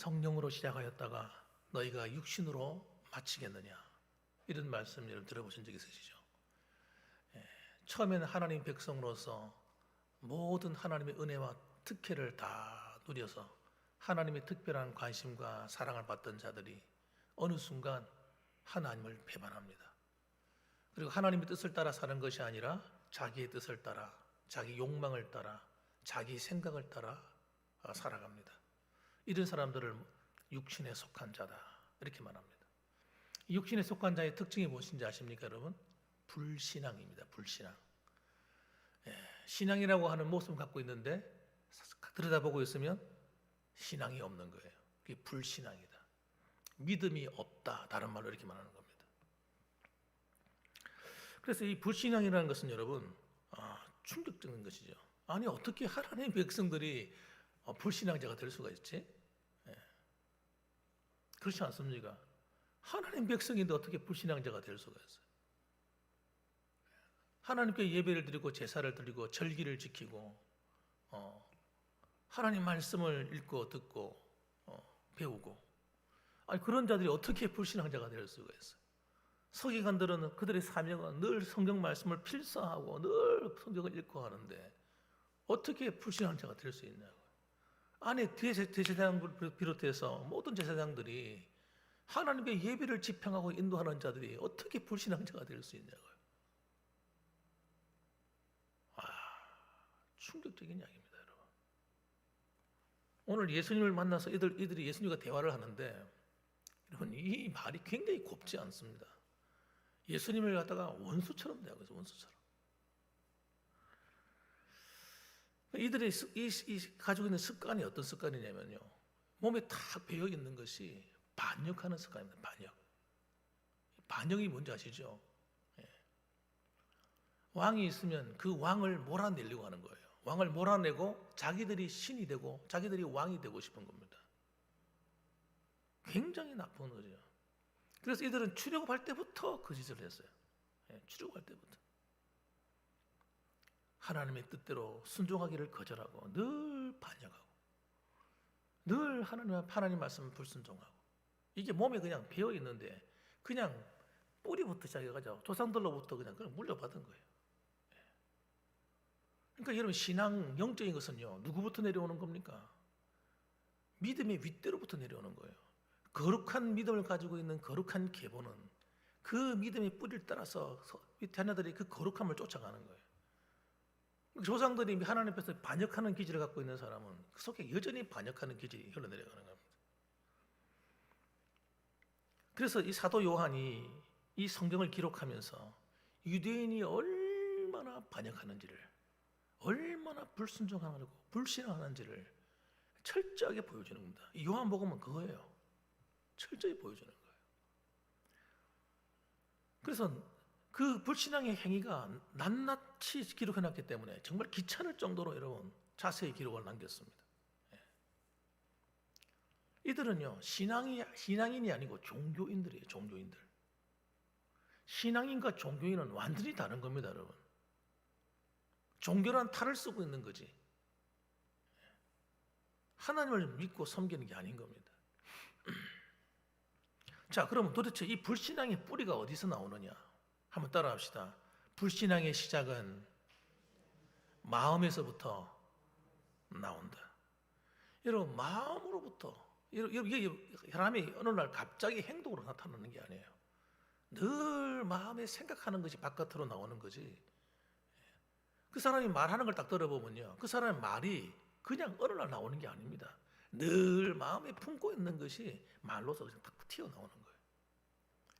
성령으로 시작하였다가 너희가 육신으로 마치겠느냐, 이런 말씀 여러분 들어보신 적 있으시죠? 처음에는 하나님 백성으로서 모든 하나님의 은혜와 특혜를 다 누려서 하나님의 특별한 관심과 사랑을 받던 자들이 어느 순간 하나님을 배반합니다. 그리고 하나님의 뜻을 따라 사는 것이 아니라 자기의 뜻을 따라, 자기 욕망을 따라, 자기 생각을 따라 살아갑니다. 이런 사람들을 육신에 속한 자다, 이렇게 말합니다. 육신에 속한 자의 특징이 무엇인지 아십니까, 여러분? 불신앙입니다. 불신앙. 신앙이라고 하는 모습을 갖고 있는데 들여다보고 있으면 신앙이 없는 거예요. 그게 불신앙이다. 믿음이 없다, 다른 말로 이렇게 말하는 겁니다. 그래서 이 불신앙이라는 것은 여러분 충격적인 것이죠. 아니 어떻게 하나님의 백성들이 불신앙자가 될 수가 있지? 그렇지 않습니까? 하나님 백성인데 어떻게 불신앙자가 될 수가 있어요? 하나님께 예배를 드리고 제사를 드리고 절기를 지키고 하나님 말씀을 읽고 듣고 배우고, 아니 그런 자들이 어떻게 불신앙자가 될 수가 있어요? 서기관들은 그들의 사명은 늘 성경 말씀을 필사하고 늘 성경을 읽고 하는데 어떻게 불신앙자가 될 수 있냐고요. 아니 대제사장을 비롯해서 모든 제사장들이 하나님의 예배를 집행하고 인도하는 자들이 어떻게 불신앙자가 될 수 있냐고요. 충격적인 이야기입니다, 여러분. 오늘 예수님을 만나서 이들이 예수님과 대화를 하는데 여러분 이 말이 굉장히 곱지 않습니다. 예수님을 갖다가 원수처럼 대하고 있어요, 원수처럼. 이들이 가지고 있는 습관이 어떤 습관이냐면요, 몸에 탁 배어 있는 것이 반역하는 습관입니다. 반역이 뭔지 아시죠? 왕이 있으면 그 왕을 몰아내려고 하는 거예요. 왕을 몰아내고 자기들이 신이 되고 자기들이 왕이 되고 싶은 겁니다. 굉장히 나쁜 거죠. 그래서 이들은 출애굽할 때부터 그 짓을 했어요. 출애굽할 때부터 하나님의 뜻대로 순종하기를 거절하고 늘 반역하고 늘 하나님 말씀을 불순종하고, 이게 몸에 그냥 배어 있는데 그냥 뿌리부터 시작해가지고 조상들로부터 그냥 물려받은 거예요. 그러니까 여러분 신앙, 영적인 것은요 누구부터 내려오는 겁니까? 믿음의 윗대로부터 내려오는 거예요. 거룩한 믿음을 가지고 있는 거룩한 계보는 그 믿음의 뿌리를 따라서 자녀들이 그 거룩함을 쫓아가는 거예요. 조상들이 하나님 앞에서 반역하는 기질을 갖고 있는 사람은 그 속에 여전히 반역하는 기질이 흘러내려가는 겁니다. 그래서 이 사도 요한이 이 성경을 기록하면서 유대인이 얼마나 반역하는지를, 얼마나 불순종하고 불신앙하는지를 철저하게 보여주는 겁니다. 이 요한복음은 그거예요. 철저히 보여주는 거예요. 그래서 그 불신앙의 행위가 낱낱이 기록해놨기 때문에 정말 귀찮을 정도로 여러분 자세히 기록을 남겼습니다. 이들은요 신앙인이 아니고 종교인들이에요. 종교인들. 신앙인과 종교인은 완전히 다른 겁니다, 여러분. 종교란 탈을 쓰고 있는 거지 하나님을 믿고 섬기는 게 아닌 겁니다. 자, 그러면 도대체 이 불신앙의 뿌리가 어디서 나오느냐? 한번 따라합시다. 불신앙의 시작은 마음에서부터 나온다. 여러분 마음으로부터, 이게 사람이 어느 날 갑자기 행동으로 나타나는 게 아니에요. 늘 마음에 생각하는 것이 바깥으로 나오는 거지. 그 사람이 말하는 걸 딱 들어보면요, 그 사람의 말이 그냥 어느 날 나오는 게 아닙니다. 늘 마음에 품고 있는 것이 말로서 그냥 딱 튀어나오는 거예요.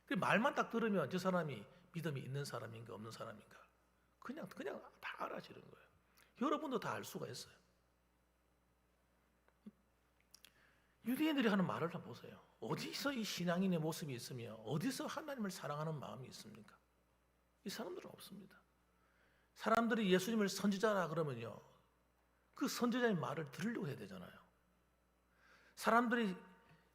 그 말만 딱 들으면 저 사람이 믿음이 있는 사람인가 없는 사람인가 그냥 다 알아지는 거예요. 여러분도 다 알 수가 있어요. 유대인들이 하는 말을 다 보세요. 어디서 이 신앙인의 모습이 있으며 어디서 하나님을 사랑하는 마음이 있습니까? 이 사람들은 없습니다. 사람들이 예수님을 선지자라 그러면요 그 선지자의 말을 들으려고 해야 되잖아요. 사람들이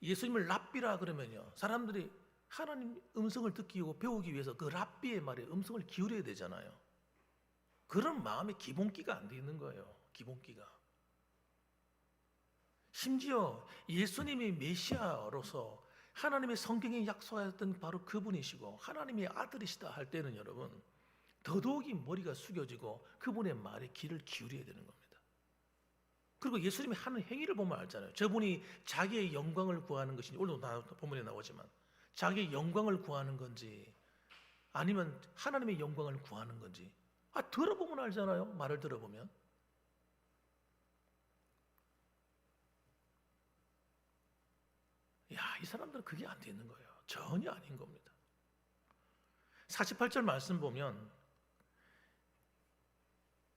예수님을 랍비라 그러면요 사람들이 하나님 음성을 듣기 배우기 위해서 그 랍비의 말에 음성을 기울여야 되잖아요. 그런 마음의 기본기가 안 돼 있는 거예요. 기본기가. 심지어 예수님이 메시아로서 하나님의 성경에 약속하였던 바로 그분이시고 하나님의 아들이시다 할 때는 여러분 더더욱이 머리가 숙여지고 그분의 말에 귀를 기울여야 되는 겁니다. 그리고 예수님이 하는 행위를 보면 알잖아요. 저분이 자기의 영광을 구하는 것인지, 오늘도 본문에 나오지만 자기의 영광을 구하는 건지 아니면 하나님의 영광을 구하는 건지 들어보면 알잖아요. 말을 들어보면. 이 사람들은 그게 안 되는 거예요. 전혀 아닌 겁니다. 48절 말씀 보면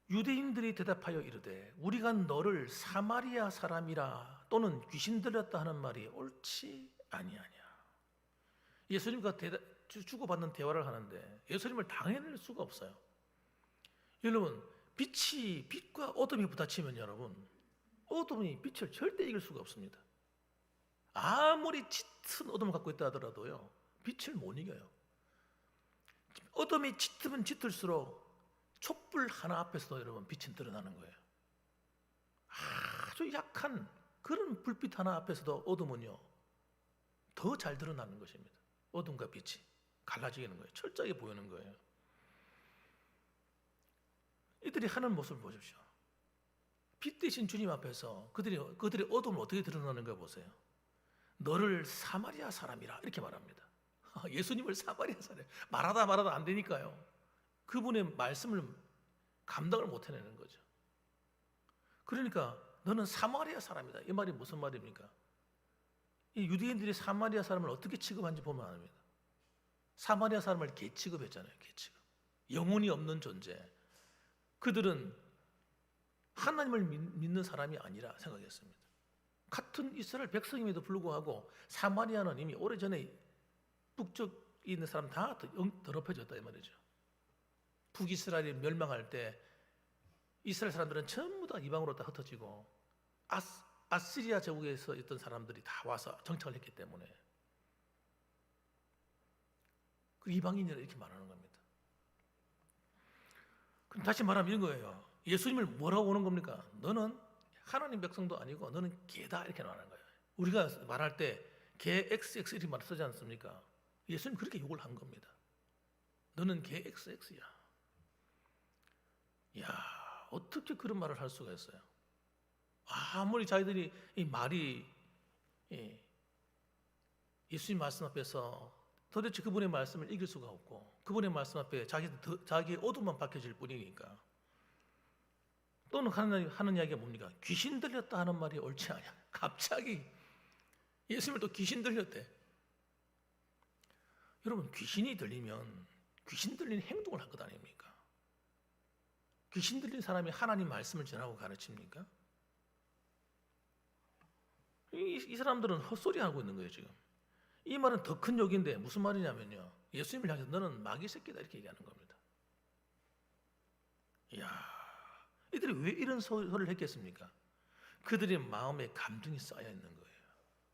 유대인들이 대답하여 이르되 우리가 너를 사마리아 사람이라 또는 귀신 들렸다 하는 말이 옳지 아니하냐. 예수님과 주고받는 대화를 하는데 예수님을 당해낼 수가 없어요. 여러분, 빛과 어둠이 부딪히면 여러분 어둠이 빛을 절대 이길 수가 없습니다. 아무리 짙은 어둠을 갖고 있다 하더라도요 빛을 못 이겨요. 어둠이 짙으면 짙을수록 촛불 하나 앞에서도 여러분 빛은 드러나는 거예요. 아주 약한 그런 불빛 하나 앞에서도 어둠은요 더 잘 드러나는 것입니다. 어둠과 빛이 갈라지는 거예요. 철저하게 보이는 거예요. 이들이 하는 모습을 보십시오. 빛 대신 주님 앞에서 그들의 어둠을 어떻게 드러나는가 보세요. 너를 사마리아 사람이라 이렇게 말합니다. 예수님을 사마리아 사람 말하다 안 되니까요. 그분의 말씀을 감당을 못 해내는 거죠. 그러니까 너는 사마리아 사람이다. 이 말이 무슨 말입니까? 이 유대인들이 사마리아 사람을 어떻게 취급한지 보면 압니다. 사마리아 사람을 개 취급했잖아요. 개 취급. 영혼이 없는 존재. 그들은 하나님을 믿는 사람이 아니라 생각했습니다. 같은 이스라엘 백성임에도 불구하고 사마리아는 이미 오래전에 북쪽에 있는 사람 다 더럽혀졌다 이 말이죠. 북이스라엘이 멸망할 때 이스라엘 사람들은 전부 다 이방으로 다 흩어지고 아시리아 제국에서 있던 사람들이 다 와서 정착을 했기 때문에 그 이방인이라 이렇게 말하는 겁니다. 그럼 다시 말하면 이런 거예요. 예수님을 뭐라고 오는 겁니까? 너는 하나님 백성도 아니고 너는 개다 이렇게 말하는 거예요. 우리가 말할 때 개 XX 이렇게 말 쓰지 않습니까? 예수님 그렇게 욕을 한 겁니다. 너는 개 XX야. 어떻게 그런 말을 할 수가 있어요? 아무리 자기들이 이 말이 예수님 말씀 앞에서 도대체 그분의 말씀을 이길 수가 없고 그분의 말씀 앞에 자기의 어둠만 밝혀질 뿐이니까 또는 하는 이야기가 뭡니까? 귀신 들렸다 하는 말이 옳지 않냐. 갑자기 예수님을 또 귀신 들렸대. 여러분 귀신이 들리면 귀신 들린 행동을 할 것 아닙니까? 귀신 들린 사람이 하나님 말씀을 전하고 가르칩니까? 이 사람들은 헛소리하고 있는 거예요 지금. 이 말은 더 큰 욕인데 무슨 말이냐면요. 예수님을 향해서 너는 마귀 새끼다 이렇게 얘기하는 겁니다. 이들이 왜 이런 소리를 했겠습니까? 그들의 마음에 감정이 쌓여 있는 거예요.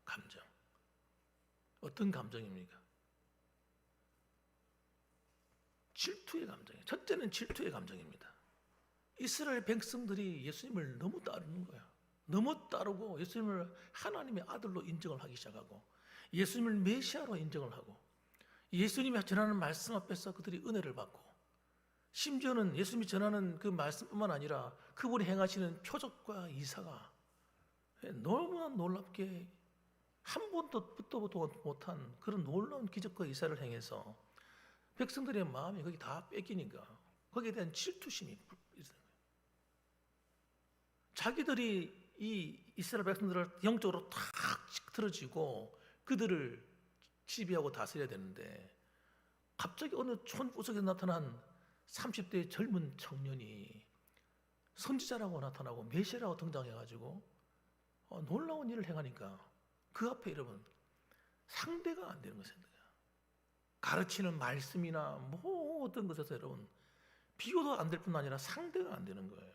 감정. 어떤 감정입니까? 질투의 감정이에요. 첫째는 질투의 감정입니다. 이스라엘 백성들이 예수님을 너무 따르는 거야. 너무 따르고 예수님을 하나님의 아들로 인정을 하기 시작하고 예수님을 메시아로 인정을 하고 예수님이 전하는 말씀 앞에서 그들이 은혜를 받고 심지어는 예수님이 전하는 그 말씀뿐만 아니라 그분이 행하시는 표적과 이사가 너무나 놀랍게 한 번도 듣도 못한 그런 놀라운 기적과 이사를 행해서 백성들의 마음이 거기 다 뺏기니까 거기에 대한 질투심이 있어요. 자기들이 이 이스라엘 백성들을 영적으로 탁 틀어지고 그들을 지배하고 다스려야 되는데 갑자기 어느 촌구석에 나타난 30대 젊은 청년이 선지자라고 나타나고 메시아라고 등장해가지고 놀라운 일을 행하니까 그 앞에 여러분 상대가 안 되는 것입니다. 가르치는 말씀이나 모든 것에서 여러분 비교도 안 될 뿐 아니라 상대가 안 되는 거예요.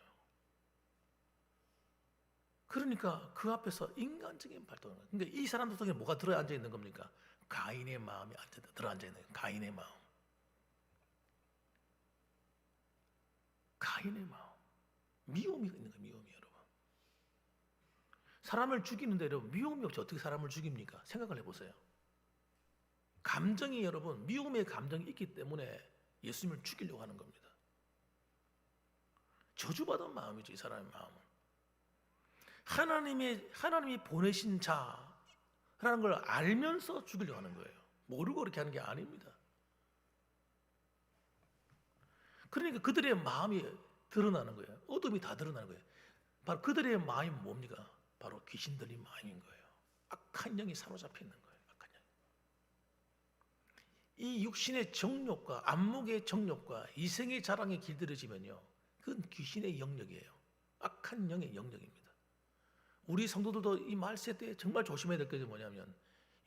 그러니까 그 앞에서 인간적인 발동을. 그러니까 이 사람들 속에 뭐가 들어앉아 있는 겁니까? 가인의 마음이 들어앉아 있는 거예요. 가인의 마음. 가인의 마음. 미움이 있는 거예요. 미움이 여러분. 사람을 죽이는데 여러분 미움이 없이 어떻게 사람을 죽입니까? 생각을 해보세요. 감정이 여러분 미움의 감정이 있기 때문에 예수님을 죽이려고 하는 겁니다. 저주받은 마음이죠, 이 사람의 마음은. 하나님이 보내신 자라는 걸 알면서 죽이려고 하는 거예요. 모르고 그렇게 하는 게 아닙니다. 그러니까 그들의 마음이 드러나는 거예요. 어둠이 다 드러나는 거예요. 바로 그들의 마음이 뭡니까? 바로 귀신 들린 마음인 거예요. 악한 영이 사로잡혀 있는 거예요. 악한 영. 이 육신의 정욕과 안목의 정욕과 이생의 자랑에 길들여지면요, 그건 귀신의 영역이에요. 악한 영의 영역입니다. 우리 성도들도 이 말세 때 정말 조심해야 될 것이 뭐냐면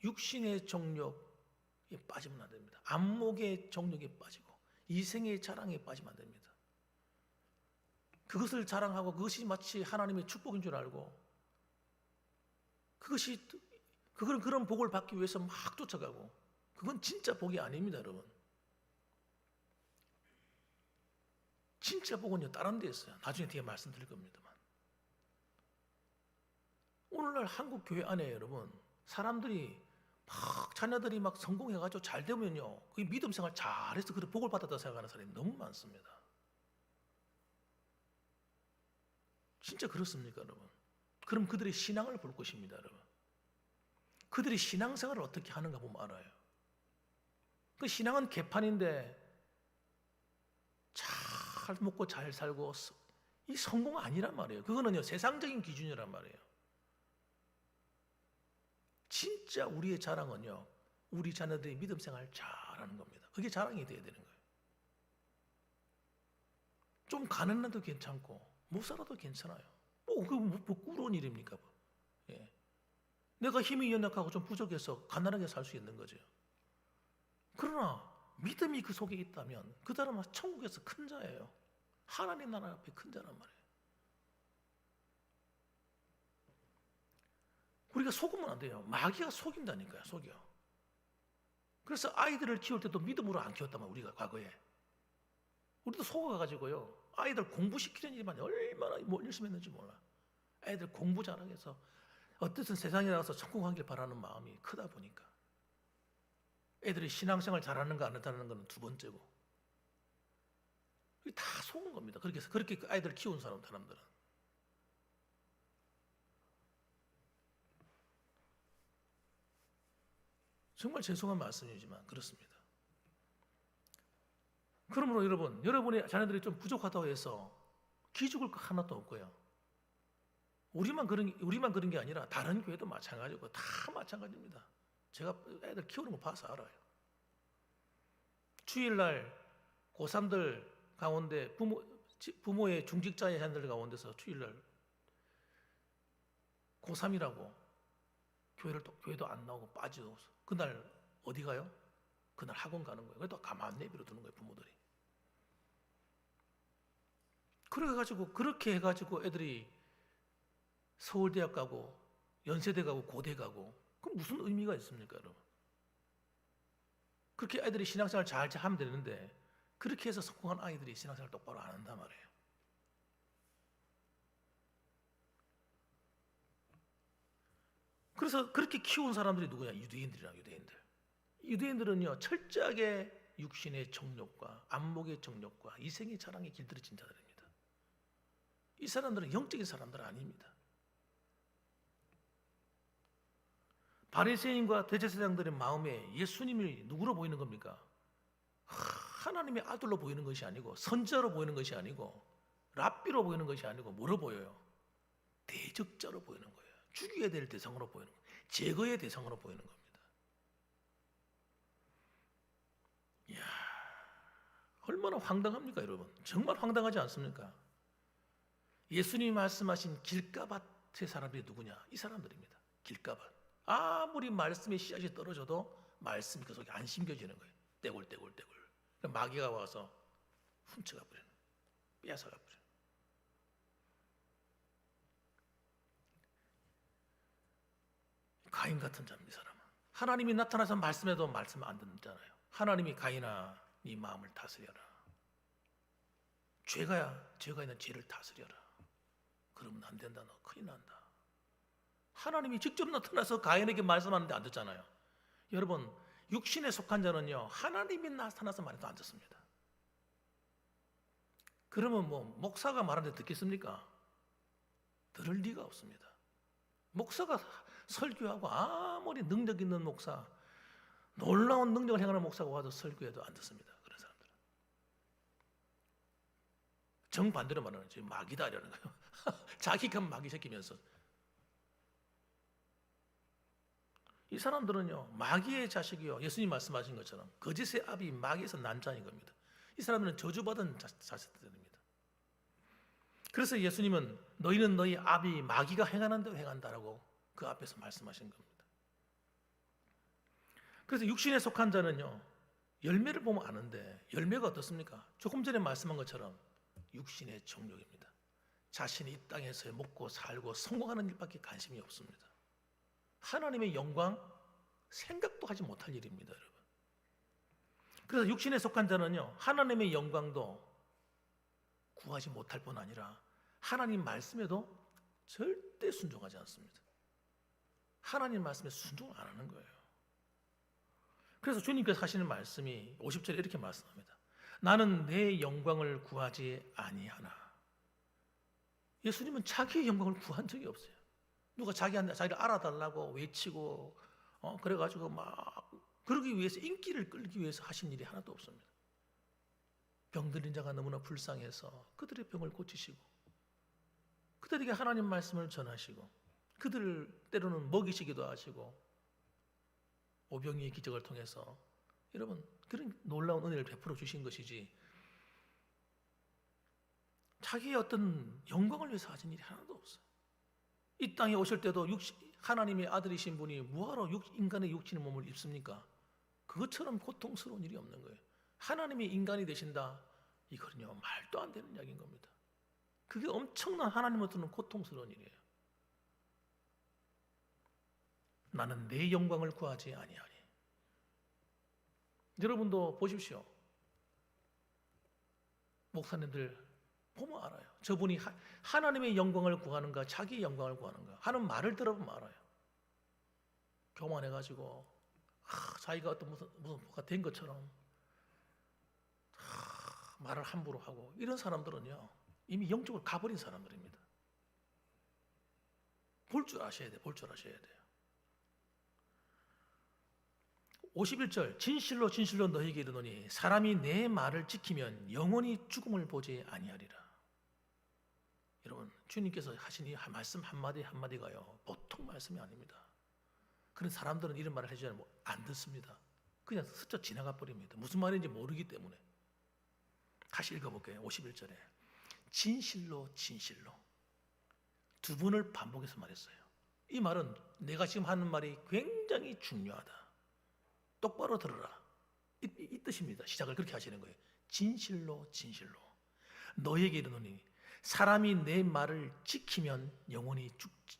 육신의 정욕에 빠지면 안 됩니다. 안목의 정욕에 빠지고 이생의 자랑에 빠지면 안 됩니다. 그것을 자랑하고 그것이 마치 하나님의 축복인 줄 알고 그런 복을 받기 위해서 막 쫓아가고 그건 진짜 복이 아닙니다, 여러분. 진짜 복은요 다른 데 있어요. 나중에 뒤에 말씀드릴 겁니다만. 오늘날 한국 교회 안에 여러분 사람들이 막 자녀들이 막 성공해가지고 잘 되면요 그 믿음 생활 잘해서 그런 복을 받았다 생각하는 사람이 너무 많습니다. 진짜 그렇습니까, 여러분? 그럼 그들의 신앙을 볼 것입니다, 여러분. 그들이 신앙생활을 어떻게 하는가 보면 알아요. 그 신앙은 개판인데 잘 먹고 잘 살고 이 성공 아니란 말이에요. 그거는요 세상적인 기준이란 말이에요. 진짜 우리의 자랑은요 우리 자녀들이 믿음 생활 잘하는 겁니다. 그게 자랑이 돼야 되는 거예요. 좀 가난해도 괜찮고 못 살아도 괜찮아요. 뭐 부끄러운 일입니까? 예. 내가 힘이 연약하고 좀 부족해서 가난하게 살 수 있는 거죠. 그러나 믿음이 그 속에 있다면 그 사람은 천국에서 큰 자예요. 하나님 나라 앞에 큰 자란 말이에요. 우리가 속으면 안 돼요. 마귀가 속인다니까요. 속여. 그래서 아이들을 키울 때도 믿음으로 안 키웠단 말이에요. 우리가 과거에. 우리도 속아가지고요. 아이들 공부시키는 일만 얼마나 열심히 했는지 몰라. 애들 공부 잘하게 해서 어쨌든 세상에 나가서 성공하길 바라는 마음이 크다 보니까 애들이 신앙생활 잘하는가 안 한다는 건 두 번째고 다 속은 겁니다. 그렇게 아이들 키운 사람들은 정말 죄송한 말씀이지만 그렇습니다. 그러므로 여러분의 자녀들이 좀 부족하다고 해서 기죽을 거 하나도 없고요. 우리만 그런 게 아니라 다른 교회도 마찬가지고 다 마찬가지입니다. 제가 애들 키우는 거 봐서 알아요. 주일날 고3들 가운데 부모의 중직자의 자녀들 가운데서 주일날 고3이라고 교회도 안 나오고 빠지고 그날 어디 가요? 그날 학원 가는 거예요. 그래도 가만 내버려 두는 거예요, 부모들이. 그렇게 해가지고 애들이 서울대학 가고 연세대 가고 고대 가고 그럼 무슨 의미가 있습니까, 여러분? 그렇게 아이들이 신앙생활 잘 하면 되는데 그렇게 해서 성공한 아이들이 신앙생활 똑바로 안 한단 말이에요. 그래서 그렇게 키운 사람들이 누구냐? 유대인들은요 철저하게 육신의 정욕과 안목의 정욕과 이생의 자랑에 길들여진 자들입니다. 이 사람들은 영적인 사람들 아닙니다. 바리새인과 대제사장들의 마음에 예수님이 누구로 보이는 겁니까? 하나님의 아들로 보이는 것이 아니고 선지자로 보이는 것이 아니고 랍비로 보이는 것이 아니고 뭐로 보여요? 대적자로 보이는 거예요. 죽여야 될 대상으로 보이는 거예요. 제거의 대상으로 보이는 겁니다. 이야, 얼마나 황당합니까, 여러분? 정말 황당하지 않습니까? 예수님이 말씀하신 길가밭의 사람들이 누구냐? 이 사람들입니다. 길가밭. 아무리 말씀의 씨앗이 떨어져도 말씀이 그 속에 안 심겨지는 거예요. 떼굴떼굴떼굴. 마귀가 와서 훔쳐가 버리는 거예요. 빼앗아가 버리는 거예요. 가인 같은 자입니다, 이 사람은. 하나님이 나타나서 말씀해도 말씀 안 듣잖아요. 하나님이 가인아, 네 마음을 다스려라. 죄가 있는 죄를 다스려라. 그러면 안 된다, 너 큰일 난다. 하나님이 직접 나타나서 가인에게 말씀하는데 안 듣잖아요. 여러분, 육신에 속한 자는요, 하나님이 나타나서 말해도 안 듣습니다. 그러면 뭐 목사가 말하는데 듣겠습니까? 들을 리가 없습니다. 목사가 설교하고 아무리 능력 있는 목사, 놀라운 능력을 행하는 목사가 와도 설교해도 안 듣습니다. 그런 사람들은. 정반대로 말하는 거지. 마귀다 이러는 거예요. 자기가 마귀 새끼면서. 이 사람들은요, 마귀의 자식이요, 예수님 말씀하신 것처럼 거짓의 아비 마귀에서 난 자인 겁니다. 이 사람들은 저주받은 자식들입니다. 그래서 예수님은 너희는 너희 아비 마귀가 행하는 대로 행한다라고 그 앞에서 말씀하신 겁니다. 그래서 육신에 속한 자는요, 열매를 보면 아는데 열매가 어떻습니까? 조금 전에 말씀한 것처럼 육신의 정욕입니다. 자신이 이 땅에서 먹고 살고 성공하는 일밖에 관심이 없습니다. 하나님의 영광 생각도 하지 못할 일입니다, 여러분. 그래서 육신에 속한 자는요, 하나님의 영광도 구하지 못할 뿐 아니라 하나님 말씀에도 절대 순종하지 않습니다. 하나님 말씀에 순종을 안 하는 거예요. 그래서 주님께서 하시는 말씀이 50절에 이렇게 말씀합니다. 나는 내 영광을 구하지 아니하나. 예수님은 자기의 영광을 구한 적이 없어요. 누가 자기를 알아달라고 외치고 그래가지고 막 그러기 위해서, 인기를 끌기 위해서 하신 일이 하나도 없습니다. 병들인 자가 너무나 불쌍해서 그들의 병을 고치시고, 그들에게 하나님 말씀을 전하시고, 그들을 때로는 먹이시기도 하시고, 오병이의 기적을 통해서 여러분 그런 놀라운 은혜를 베풀어 주신 것이지, 자기의 어떤 영광을 위해서 하신 일이 하나도 없어요. 이 땅에 오실 때도 하나님의 아들이신 분이 뭐하러 인간의 육신의 몸을 입습니까? 그것처럼 고통스러운 일이 없는 거예요. 하나님이 인간이 되신다, 이거는요 말도 안 되는 이야기인 겁니다. 그게 엄청난 하나님으로부터는 고통스러운 일이에요. 나는 내 영광을 구하지 아니하니. 여러분도 보십시오. 목사님들 보면 알아요. 저분이 하나님의 영광을 구하는가 자기의 영광을 구하는가 하는 말을 들어보면 알아요. 교만해가지고 자기가 어떤 무슨 뭐가 된 것처럼 말을 함부로 하고, 이런 사람들은요 이미 영적으로 가버린 사람들입니다. 볼 줄 아셔야 돼요. 볼 줄 아셔야 돼요. 51절, 진실로 진실로 너희에게 이르노니 사람이 내 말을 지키면 영원히 죽음을 보지 아니하리라. 여러분, 주님께서 하신 이 말씀 한마디 한마디가요 보통 말씀이 아닙니다. 그런 사람들은 이런 말을 해주면 안 듣습니다. 그냥 스쳐 지나가 버립니다. 무슨 말인지 모르기 때문에. 다시 읽어볼게요. 51절에 진실로 진실로 두 번을 반복해서 말했어요. 이 말은 내가 지금 하는 말이 굉장히 중요하다, 똑바로 들어라, 이 뜻입니다. 시작을 그렇게 하시는 거예요. 진실로 진실로 너희에게 이르노니 사람이 내 말을 지키면 영원히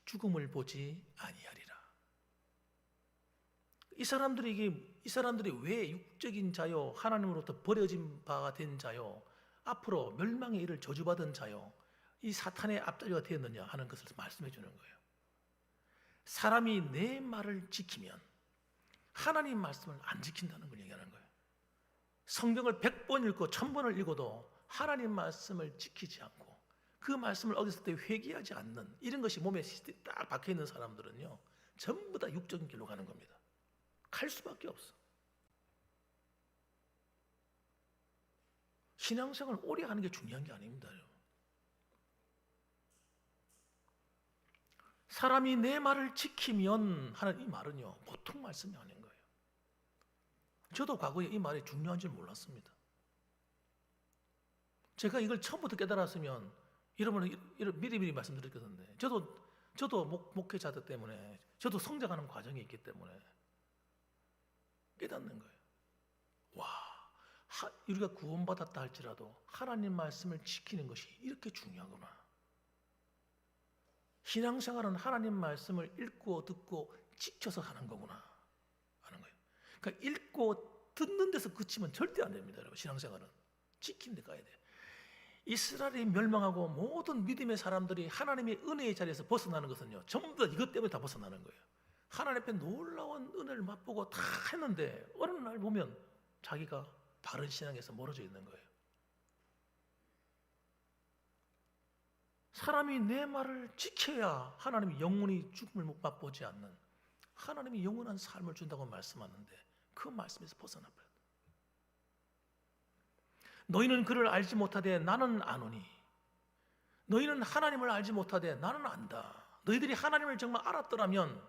죽음을 보지 아니하리라. 이 사람들이 왜 육적인 자요, 하나님으로부터 버려진 바가 된 자요, 앞으로 멸망의 일을 저주받은 자요, 이 사탄의 앞자리가 되었느냐 하는 것을 말씀해 주는 거예요. 사람이 내 말을 지키면, 하나님 말씀을 안 지킨다는 걸 얘기하는 거예요. 성경을 100번 읽고 1000번을 읽어도 하나님 말씀을 지키지 않고 그 말씀을 어겼을 때 회개하지 않는, 이런 것이 몸에 딱 박혀있는 사람들은요 전부 다 육적인 길로 가는 겁니다. 갈 수밖에 없어. 신앙생활을 오래 하는 게 중요한 게 아닙니다. 사람이 내 말을 지키면 하는 이 말은요 보통 말씀이 아닌 거예요. 저도 과거에 이 말이 중요한 줄 몰랐습니다. 제가 이걸 처음부터 깨달았으면 여러분은 미리미리 말씀드렸겠는데, 저도 목회자들 때문에, 저도 성장하는 과정이 있기 때문에 깨닫는 거예요. 와, 우리가 구원받았다 할지라도 하나님 말씀을 지키는 것이 이렇게 중요하구나. 신앙생활은 하나님 말씀을 읽고 듣고 지켜서 하는 거구나 하는 거예요. 그러니까 읽고 듣는 데서 그치면 절대 안 됩니다, 여러분. 신앙생활은 지키는 데 가야 돼요. 이스라엘이 멸망하고 모든 믿음의 사람들이 하나님의 은혜의 자리에서 벗어나는 것은요, 전부 다 이것 때문에 다 벗어나는 거예요. 하나님 앞에 놀라운 은혜를 맛보고 다 했는데 어느 날 보면 자기가 바른 신앙에서 멀어져 있는 거예요. 사람이 내 말을 지켜야 하나님이 영원히 죽음을 못 맛보지 않는, 하나님이 영원한 삶을 준다고 말씀하는데 그 말씀에서 벗어나 버렸다. 너희는 그를 알지 못하되 나는 아노니, 너희는 하나님을 알지 못하되 나는 안다. 너희들이 하나님을 정말 알았더라면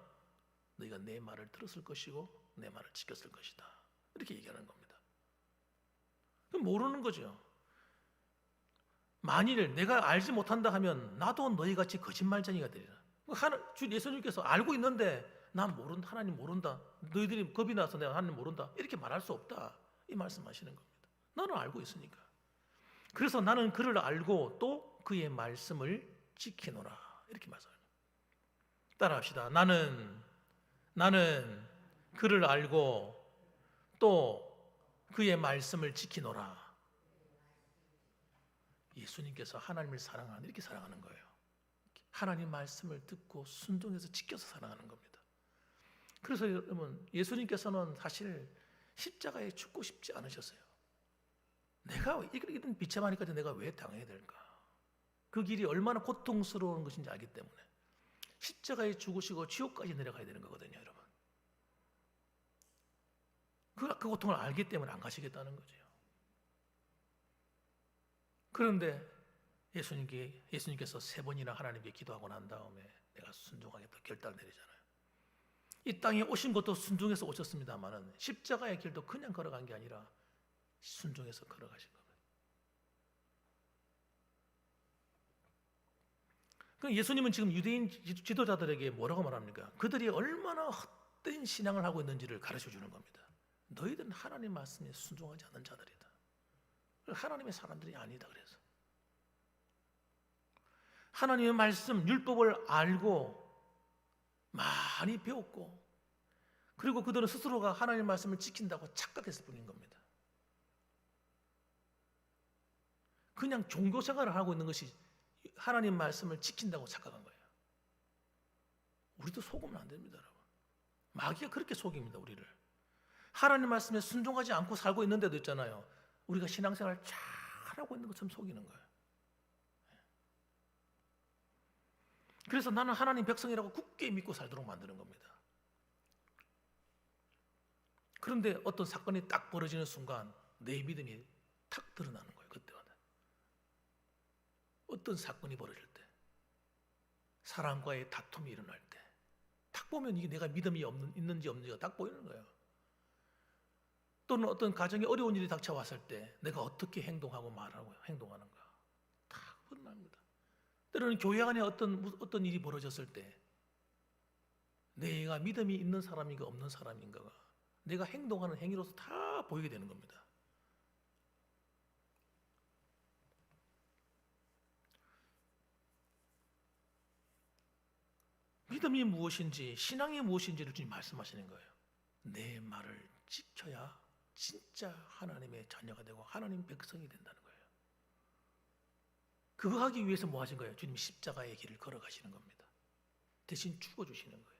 너희가 내 말을 들었을 것이고 내 말을 지켰을 것이다. 이렇게 얘기하는 겁니다. 모르는 거죠. 만일 내가 알지 못한다 하면 나도 너희같이 거짓말쟁이가 되리라. 주 예수님께서 알고 있는데 난 모른다, 하나님 모른다, 너희들이 겁이 나서 내가 하나님 모른다 이렇게 말할 수 없다, 이 말씀하시는 겁니다. 나는 알고 있으니까. 그래서 나는 그를 알고 또 그의 말씀을 지키노라, 이렇게 말씀합니다. 따라합시다. 나는 그를 알고 또 그의 말씀을 지키노라. 예수님께서 하나님을 사랑하는, 이렇게 사랑하는 거예요. 하나님 말씀을 듣고 순종해서 지켜서 사랑하는 겁니다. 그래서 여러분, 예수님께서는 사실 십자가에 죽고 싶지 않으셨어요. 내가 이런 비참하니까 내가 왜 당해야 될까? 그 길이 얼마나 고통스러운 것인지 알기 때문에 십자가에 죽으시고 지옥까지 내려가야 되는 거거든요, 여러분. 그 고통을 알기 때문에 안 가시겠다는 거죠. 그런데 예수님께서 3번이나 하나님께 기도하고 난 다음에 내가 순종하겠다 결단을 내리잖아요. 이 땅에 오신 것도 순종해서 오셨습니다만은 십자가의 길도 그냥 걸어간 게 아니라 순종해서 걸어가신 겁니다. 그럼 예수님은 지금 유대인 지도자들에게 뭐라고 말합니까? 그들이 얼마나 헛된 신앙을 하고 있는지를 가르쳐 주는 겁니다. 너희들은 하나님 말씀에 순종하지 않는 자들이다. 하나님의 사람들이 아니다. 그래서 하나님의 말씀, 율법을 알고 많이 배웠고, 그리고 그들은 스스로가 하나님의 말씀을 지킨다고 착각했을 뿐인 겁니다. 그냥 종교 생활을 하고 있는 것이 하나님 말씀을 지킨다고 착각한 거예요. 우리도 속으면 안 됩니다, 여러분. 마귀가 그렇게 속입니다, 우리를. 하나님 말씀에 순종하지 않고 살고 있는데도 있잖아요, 우리가 신앙생활을 잘하고 있는 것처럼 속이는 거예요. 그래서 나는 하나님 백성이라고 굳게 믿고 살도록 만드는 겁니다. 그런데 어떤 사건이 딱 벌어지는 순간 내 믿음이 탁 드러나는 거예요. 그때마다. 어떤 사건이 벌어질 때, 사람과의 다툼이 일어날 때, 딱 보면 이게 내가 믿음이 있는지 없는지가 딱 보이는 거예요. 또는 어떤 가정에 어려운 일이 닥쳐왔을 때 내가 어떻게 행동하고 말하고 행동하는가 다 드러납니다. 때로는 교회 안에 어떤 일이 벌어졌을 때 내가 믿음이 있는 사람인가 없는 사람인가가 내가 행동하는 행위로서 다 보이게 되는 겁니다. 믿음이 무엇인지, 신앙이 무엇인지를 주님 말씀하시는 거예요. 내 말을 지켜야 진짜 하나님의 자녀가 되고 하나님 백성이 된다는 거예요. 그거 하기 위해서 뭐 하신 거예요? 주님 십자가의 길을 걸어가시는 겁니다. 대신 죽어주시는 거예요.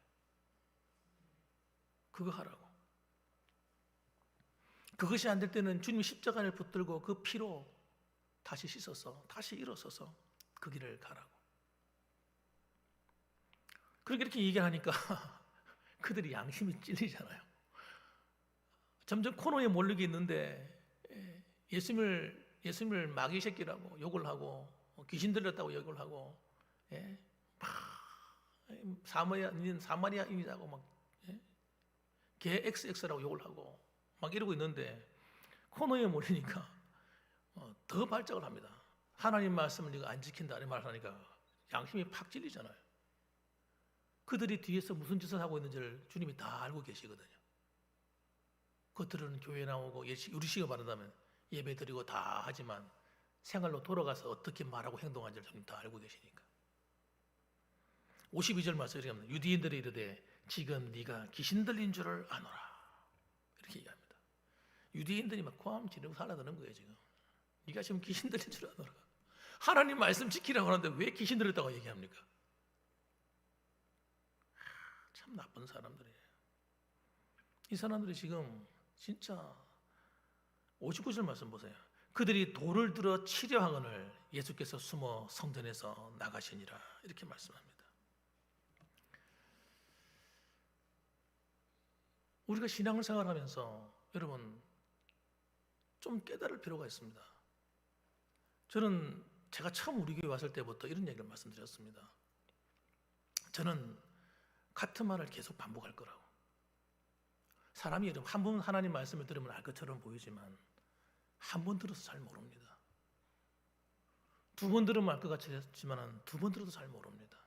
그거 하라고. 그것이 안 될 때는 주님이 십자가를 붙들고 그 피로 다시 씻어서 다시 일어서서 그 길을 가라고. 그렇게 이렇게 얘기하니까 그들이 양심이 찔리잖아요. 점점 코너에 몰리게 있는데 예수님을 마귀 새끼라고 욕을 하고 귀신 들렸다고 욕을 하고 사마리아인이라고 막 개 XX라고 욕을 하고 막 이러고 있는데 코너에 몰리니까 더 발작을 합니다. 하나님 말씀을 네가 안 지킨다 이런 말을 하니까 양심이 팍 찔리잖아요. 그들이 뒤에서 무슨 짓을 하고 있는지를 주님이 다 알고 계시거든요. 겉으로는 교회 나오고 우리식으로 말한다면 예배 드리고 다 하지만 생활로 돌아가서 어떻게 말하고 행동하는지를 주님 다 알고 계시니까. 52절 말씀에 이렇게 합니다. 유대인들이 이르되 지금 네가 귀신 들린 줄을 아노라, 이렇게 얘기합니다. 유대인들이 막 고함 지르고 살아드는 거예요. 지금 네가 지금 귀신 들린 줄 아노라. 하나님 말씀 지키라고 하는데 왜 귀신 들었다고 얘기합니까? 참 나쁜 사람들이에요. 이 사람들이 지금 진짜 59절 말씀 보세요. 그들이 돌을 들어 치려 하거늘 예수께서 숨어 성전에서 나가시니라 이렇게 말씀합니다. 우리가 신앙을 생활하면서 여러분 좀 깨달을 필요가 있습니다. 저는 제가 처음 우리 교회 왔을 때부터 이런 얘기를 말씀드렸습니다. 저는 같은 말을 계속 반복할 거라고. 사람이 여러분 한 번 하나님 말씀을 들으면 알 것처럼 보이지만 한 번 들어서 잘 모릅니다. 두 번 들으면 알 것 같지만 두 번 들어도 잘 모릅니다.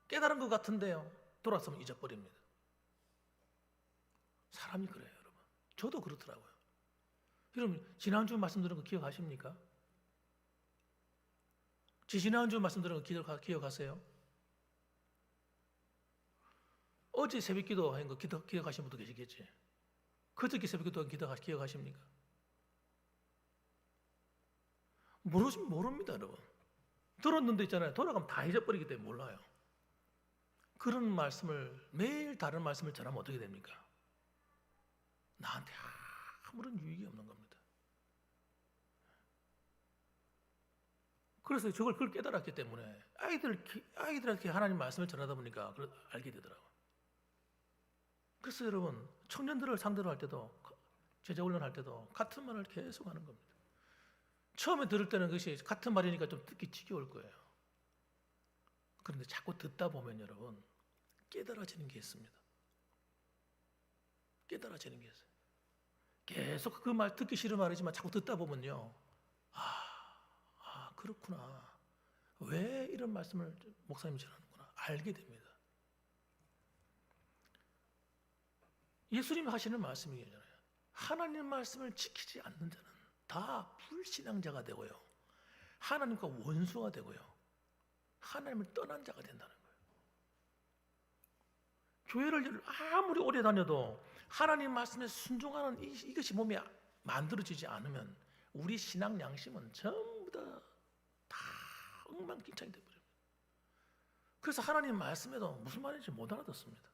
깨달은 것 같은데요, 돌아서면 잊어버립니다. 사람이 그래요, 여러분. 저도 그렇더라고요. 여러분 지난주 말씀 들은 거 기억하십니까? 지난주 말씀 들은 거 기억하세요? 어제 새벽 기도한 거 기억하시는 분도 계시겠지? 그저께 새벽 기도한 기억하십니까? 모릅니다, 여러분. 들었는데 있잖아요. 돌아가면 다 잊어버리기 때문에 몰라요. 그런 말씀을 매일 다른 말씀을 전하면 어떻게 됩니까? 나한테 아무런 유익이 없는 겁니다. 그래서 그걸 깨달았기 때문에 아이들한테 하나님 말씀을 전하다 보니까 그걸 알게 되더라고요. 그래서 여러분 청년들을 상대로 할 때도 제자 훈련할 때도 같은 말을 계속 하는 겁니다. 처음에 들을 때는 그것이 같은 말이니까 좀 듣기 지겨울 거예요. 그런데 자꾸 듣다 보면 여러분 깨달아지는 게 있습니다. 깨달아지는 게 있어요. 계속 그 말 듣기 싫은 말이지만 자꾸 듣다 보면요, 그렇구나. 왜 이런 말씀을 목사님이 전하는구나 알게 됩니다. 예수님이 하시는 말씀이잖아요. 하나님 말씀을 지키지 않는 자는 다 불신앙자가 되고요, 하나님과 원수가 되고요, 하나님을 떠난 자가 된다는 거예요. 교회를 아무리 오래 다녀도 하나님 말씀에 순종하는 이것이 몸에 만들어지지 않으면 우리 신앙 양심은 전부 다 엉망진창이 되어버립니다. 그래서 하나님 말씀에도 무슨 말인지 못 알아듣습니다.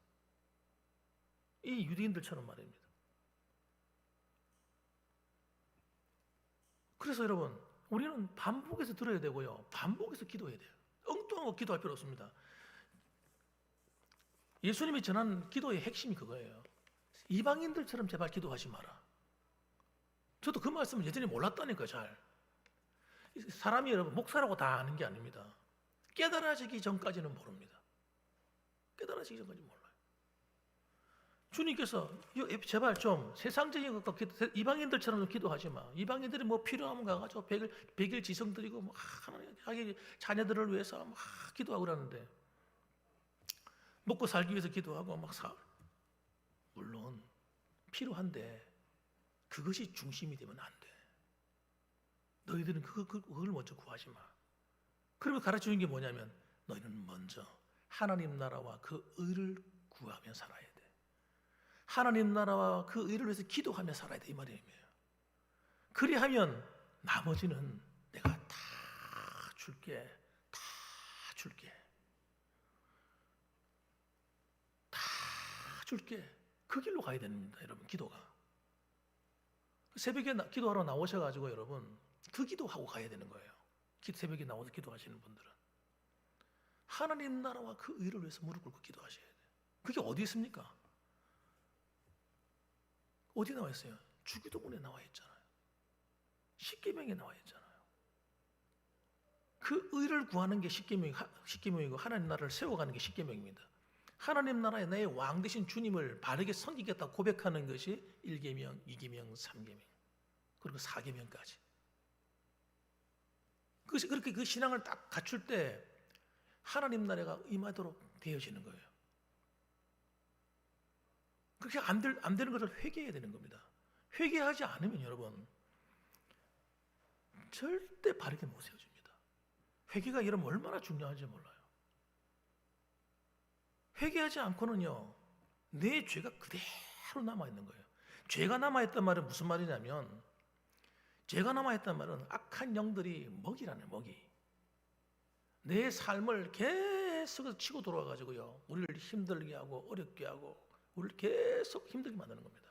이 유대인들처럼 말입니다. 그래서 여러분 우리는 반복해서 들어야 되고요, 반복해서 기도해야 돼요. 엉뚱한 거 기도할 필요 없습니다. 예수님이 전한 기도의 핵심이 그거예요. 이방인들처럼 제발 기도하지 마라. 저도 그 말씀을 예전에 몰랐다니까요. 잘 사람이 여러분 목사라고 다 아는 게 아닙니다. 깨달아지기 전까지는 모릅니다. 깨달아지기 전까지 몰라요. 주님께서 제발 좀 세상적인 것과 이방인들처럼 좀 기도하지 마. 이방인들이 뭐 필요하면 가가지고 백일 지성 드리고 뭐 하나님 자기 자녀들을 위해서 막 기도하고 그러는데 먹고 살기 위해서 기도하고 물론 필요한데 그것이 중심이 되면 안 돼. 너희들은 그걸 먼저 구하지 마. 그러면 가르쳐주는 게 뭐냐면 너희는 먼저 하나님 나라와 그 의를 구하며 살아야 돼. 하나님 나라와 그 의를 위해서 기도하며 살아야 돼, 이 말이에요. 그리하면 나머지는 내가 다 줄게. 그 길로 가야 됩니다, 여러분. 기도가 새벽에 기도하러 나오셔가지고 여러분 그 기도하고 가야 되는 거예요. 새벽에 나와서 기도하시는 분들은 하나님 나라와 그 의를 위해서 무릎 꿇고 기도하셔야 돼요. 그게 어디 있습니까? 어디 나와 있어요? 주기도문에 나와 있잖아요. 십계명에 나와 있잖아요. 그 의를 구하는 게 십계명이고 하나님 나라를 세워가는 게 십계명입니다. 하나님 나라에 나의 왕 되신 주님을 바르게 섬기겠다 고백하는 것이 1계명, 2계명, 3계명 그리고 4계명까지. 그렇게 그 신앙을 딱 갖출 때 하나님 나라가 임하도록 되어지는 거예요. 그렇게 안 되는 것을 회개해야 되는 겁니다. 회개하지 않으면 여러분 절대 바르게 못 세워집니다. 회개가 여러분 얼마나 중요한지 몰라요. 회개하지 않고는요 내 죄가 그대로 남아있는 거예요. 죄가 남아있단 말은 무슨 말이냐면, 죄가 남아있단 말은 악한 영들이 먹이라는 먹이. 내 삶을 계속 치고 돌아가가지고요, 우리를 힘들게 하고 어렵게 하고 우리를 계속 힘들게 만드는 겁니다.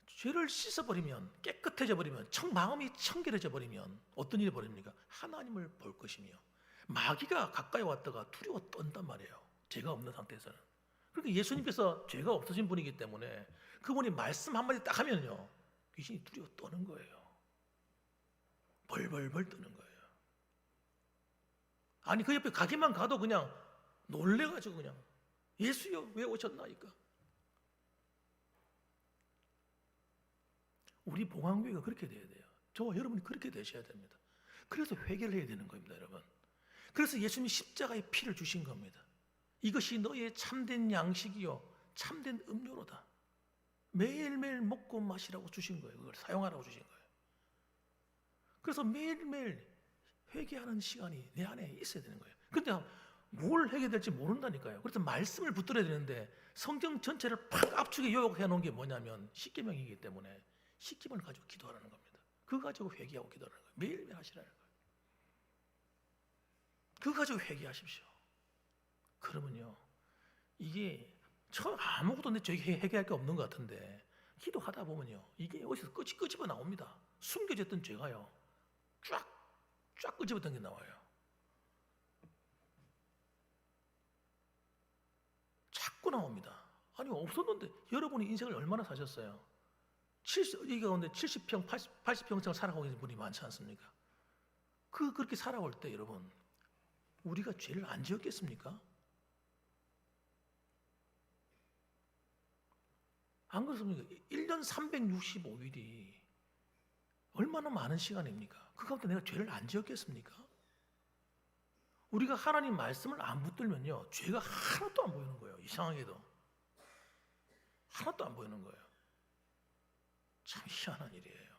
죄를 씻어버리면, 깨끗해져 버리면, 마음이 청결해져 버리면 어떤 일이 벌어집니까? 하나님을 볼 것이며 마귀가 가까이 왔다가 두려워 떤단 말이에요, 죄가 없는 상태에서는. 그러니까 예수님께서 죄가 없으신 분이기 때문에 그분이 말씀 한마디 딱 하면요, 귀신이 두려워 떠는 거예요. 벌벌벌 떠는 거예요. 아니, 그 옆에 가기만 가도 그냥 놀래가지고 그냥, 예수여 왜 오셨나이까. 우리 봉황교회가 그렇게 돼야 돼요. 저와 여러분이 그렇게 되셔야 됩니다. 그래서 회개를 해야 되는 겁니다, 여러분. 그래서 예수님이 십자가의 피를 주신 겁니다. 이것이 너의 참된 양식이요 참된 음료로다. 매일매일 먹고 마시라고 주신 거예요. 그걸 사용하라고 주신 거예요. 그래서 매일매일 회개하는 시간이 내 안에 있어야 되는 거예요. 그런데 뭘 회개될지 모른다니까요. 그래서 말씀을 붙들어야 되는데 성경 전체를 팍 압축해 요약해 놓은 게 뭐냐면 십계명이기 때문에 십계명을 가지고 기도하라는 겁니다. 그거 가지고 회개하고 기도하라는 거예요. 매일매일 하시라는 거예요. 그거 가지고 회개하십시오. 그러면요, 이게 처음 아무것도 내 저기 회개할 게 없는 것 같은데 기도하다 보면요, 이게 어디서 끄집어 나옵니다. 숨겨졌던 죄가요 쫙 끄집어던 게 나와요. 자꾸 나옵니다. 아니, 없었는데 여러분이 인생을 얼마나 사셨어요? 이 가운데 70평, 80평처럼 살아가고 있는 분이 많지 않습니까? 그렇게 살아올 때 여러분, 우리가 죄를 안 지었겠습니까? 안 그렇습니까? 1년 365일이 얼마나 많은 시간입니까? 그 가운데 내가 죄를 안 지었겠습니까? 우리가 하나님 말씀을 안 붙들면요, 죄가 하나도 안 보이는 거예요. 이상하게도 하나도 안 보이는 거예요. 참 희한한 일이에요.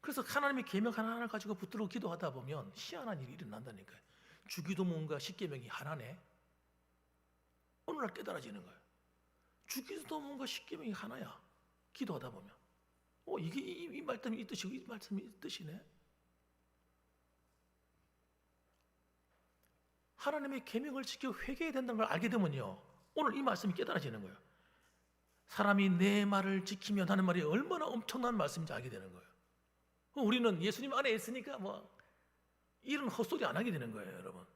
그래서 하나님의 계명 하나하나를 가지고 붙들고 기도하다 보면 희한한 일이 일어난다니까요. 주기도 뭔가 십계명이 하나네. 오늘날 깨달아지는 거예요. 주기도 뭔가 십계명이 하나야. 기도하다 보면 이게 이 말씀이 이 뜻이고 이 말씀이 이 뜻이네. 하나님의 계명을 지켜 회개해야 된다는 걸 알게 되면요, 오늘 이 말씀이 깨달아지는 거예요. 사람이 내 말을 지키면 하는 말이 얼마나 엄청난 말씀인지 알게 되는 거예요. 우리는 예수님 안에 있으니까 이런 헛소리 안 하게 되는 거예요, 여러분.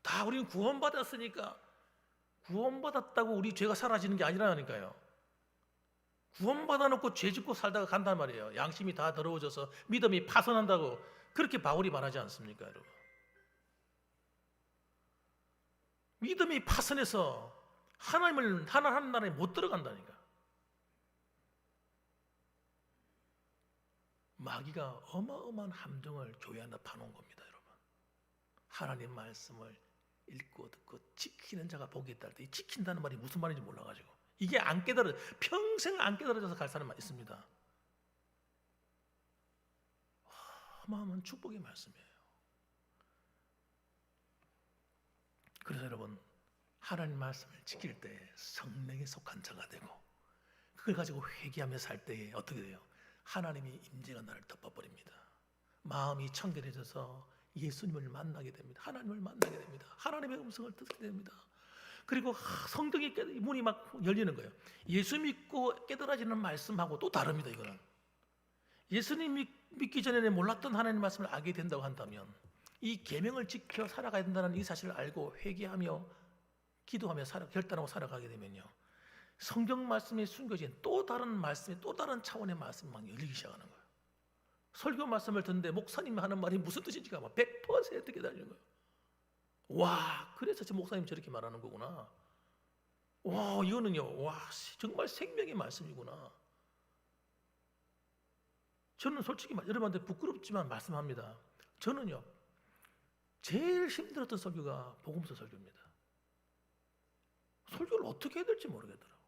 다 우리는 구원받았으니까, 구원받았다고 우리 죄가 사라지는 게 아니라니까요. 구원받아놓고 죄 짓고 살다가 간단 말이에요. 양심이 다 더러워져서 믿음이 파손한다고 그렇게 바울이 말하지 않습니까, 여러분? 믿음이 파손해서 하나님 나라에 못 들어간다니까. 마귀가 어마어마한 함정을 교회 안에 파놓은 겁니다, 여러분. 하나님 말씀을 읽고 듣고 지키는 자가 복이 있다 할 때, 이 지킨다는 말이 무슨 말인지 몰라가지고 이게 안 깨달아, 평생 안 깨달아져서 갈 사람만 있습니다. 어마어마한 축복의 말씀이에요. 그래서 여러분, 하나님 말씀을 지킬 때 성령에 속한 자가 되고, 그걸 가지고 회개하며 살 때에 어떻게 돼요? 하나님의 임재가 나를 덮어버립니다. 마음이 청결해져서 예수님을 만나게 됩니다. 하나님을 만나게 됩니다. 하나님의 음성을 듣게 됩니다. 그리고 성경의 문이 막 열리는 거예요. 예수 믿고 깨달아지는 말씀하고 또 다릅니다. 이거는 예수님 믿기 전에는 몰랐던 하나님 말씀을 알게 된다고 한다면, 이 계명을 지켜 살아가야 된다는 이 사실을 알고 회개하며 기도하며 결단하고 살아가게 되면요, 성경 말씀에 숨겨진 또 다른 말씀이, 또 다른 차원의 말씀이 막 열리기 시작하는 거예요. 설교 말씀을 듣는데 목사님이 하는 말이 무슨 뜻인지가 막 100% 깨달리는 거예요. 와, 그래서 저 목사님 저렇게 말하는 거구나. 와, 이거는요, 와, 정말 생명의 말씀이구나. 저는 솔직히 여러분한테 부끄럽지만 말씀합니다. 저는요, 제일 힘들었던 설교가 복음서 설교입니다. 설교를 어떻게 해야 될지 모르겠더라고요.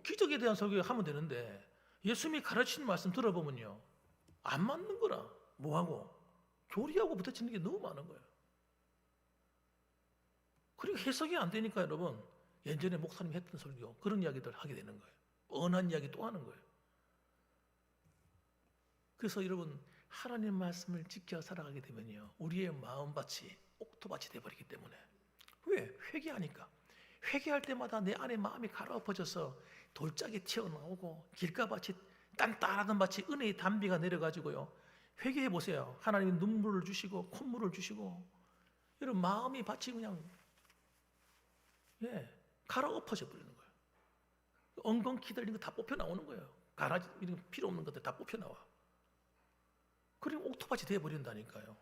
기적에 대한 설교 하면 되는데 예수님이 가르치는 말씀 들어보면요, 안 맞는 거라 뭐하고 교리하고 부딪히는 게 너무 많은 거예요. 그리고 해석이 안 되니까 여러분, 예전에 목사님이 했던 설교 그런 이야기들 하게 되는 거예요. 뻔한 이야기 또 하는 거예요. 그래서 여러분 하나님 말씀을 지켜 살아가게 되면요, 우리의 마음밭이 옥토밭이 되어버리기 때문에. 왜? 회개하니까. 회개할 때마다 내 안에 마음이 가라엎어져서 돌짝이 튀어나오고 길가밭이 딴딴하던 밭이 은혜의 단비가 내려가지고요, 회개해 보세요. 하나님이 눈물을 주시고 콧물을 주시고, 여러분 마음이 밭이 그냥 가라엎어져 버리는 거예요. 엉겅 기다리는 거 다 뽑혀 나오는 거예요. 가라지 이런 거 필요 없는 것들 다 뽑혀 나와. 그리고 옥토밭이 되어 버린다니까요.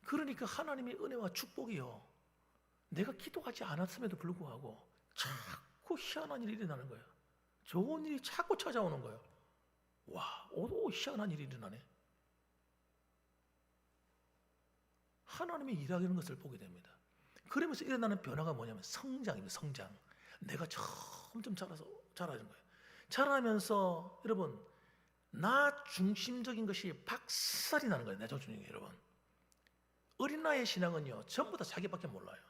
그러니까 하나님의 은혜와 축복이요, 내가 기도하지 않았음에도 불구하고 자꾸 희한한 일이 일어나는 거예요. 좋은 일이 자꾸 찾아오는 거예요. 와, 오, 희한한 일이 일어나네. 하나님이 일하는 것을 보게 됩니다. 그러면서 일어나는 변화가 뭐냐면 성장입니다. 성장. 내가 점점 자라는 거예요. 자라면서 여러분 나 중심적인 것이 박살이 나는 거예요. 내 중심적인 여러분. 어린아이의 신앙은요, 전부 다 자기밖에 몰라요.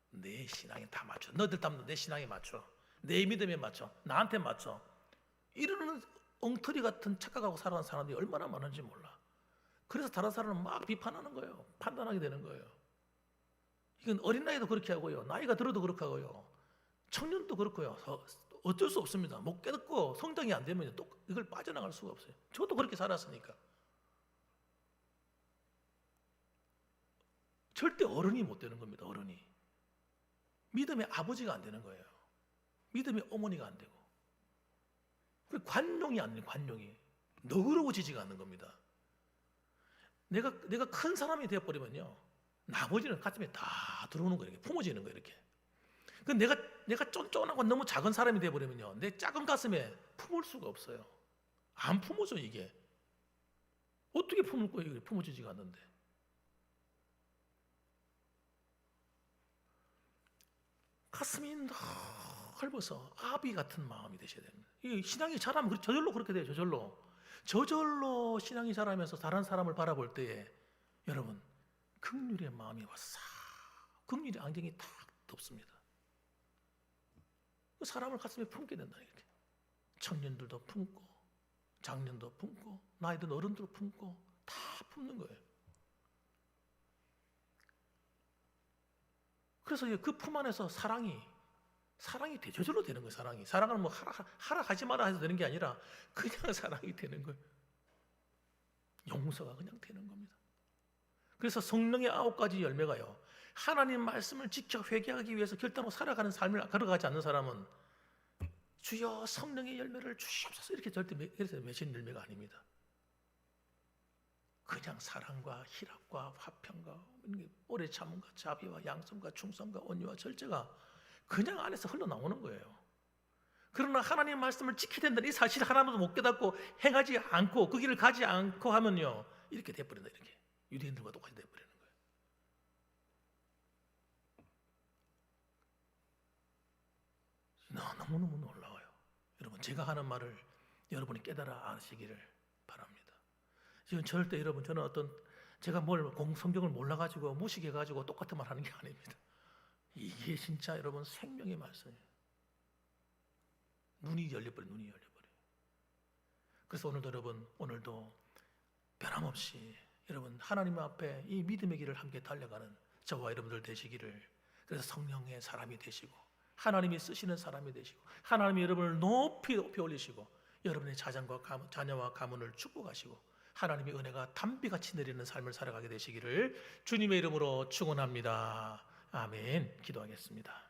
내 신앙에 다 맞춰. 너들 땀도 내 신앙에 맞춰. 내 믿음에 맞춰. 나한테 맞춰. 이러는 엉터리 같은 착각하고 살아가는 사람들이 얼마나 많은지 몰라. 그래서 다른 사람은 막 비판하는 거예요. 판단하게 되는 거예요. 이건 어린아이도 그렇게 하고요, 나이가 들어도 그렇게 하고요, 청년도 그렇고요. 어쩔 수 없습니다. 못 깨닫고 성장이 안 되면 또 이걸 빠져나갈 수가 없어요. 저도 그렇게 살았으니까. 절대 어른이 못 되는 겁니다. 어른이. 믿음의 아버지가 안 되는 거예요. 믿음의 어머니가 안 되고. 관용이 안 돼요. 관용이. 너그러워지지가 않는 겁니다. 내가 큰 사람이 되어버리면요, 나머지는 가슴에 다 들어오는 거예요. 이렇게 품어지는 거예요. 이렇게. 그 내가 쫀쫀하고 너무 작은 사람이 되어버리면요, 내 작은 가슴에 품을 수가 없어요. 안 품어져. 이게 어떻게 품을 거예요? 이게 품어지지가 않는데. 가슴이 넓어서 아비 같은 마음이 되셔야 됩니다. 이 신앙이 자라면 저절로 그렇게 돼요. 저절로 신앙이 자라면서 다른 사람을 바라볼 때에 여러분 긍휼의 마음이 와서 긍휼의 안경이 탁 덮습니다. 사람을 가슴에 품게 된다. 이렇게 청년들도 품고 장년도 품고 나이 든 어른도 품고 다 품는 거예요. 그래서 그 품 안에서 사랑이 저절로 되는 거예요. 사랑은 뭐 하라 하지 마라 해서 되는 게 아니라 그냥 사랑이 되는 거예요. 용서가 그냥 되는 겁니다. 그래서 성령의 9가지 열매가요, 하나님 말씀을 지켜 회개하기 위해서 결단하고 살아가는 삶을 걸어가지 않는 사람은 주여 성령의 열매를 주시옵소서 이렇게 절대 맺은 열매가 아닙니다. 그냥 사랑과 희락과 화평과 오래 참음과 자비와 양성과 충성과 온유와 절제가 그냥 안에서 흘러나오는 거예요. 그러나 하나님의 말씀을 지켜야 된다는 이 사실 하나도 못 깨닫고 행하지 않고 그 길을 가지 않고 하면요, 이렇게 돼버린다. 이렇게 유대인들과 똑같이 돼버리는 거예요. 너무너무 놀라워요. 여러분 제가 하는 말을 여러분이 깨달아 아시기를 바랍니다. 지금 절대 여러분 저는 제가 성경을 몰라가지고 무식해가지고 똑같은 말 하는 게 아닙니다. 이게 진짜 여러분 생명의 말씀이에요. 눈이 열려버려요. 그래서 오늘도 여러분, 변함없이 여러분 하나님 앞에 이 믿음의 길을 함께 달려가는 저와 여러분들 되시기를, 그래서 성령의 사람이 되시고 하나님이 쓰시는 사람이 되시고 하나님이 여러분을 높이 올리시고 여러분의 자녀와 가문을 축복하시고 하나님의 은혜가 담비같이 내리는 삶을 살아가게 되시기를 주님의 이름으로 축원합니다. 아멘. 기도하겠습니다.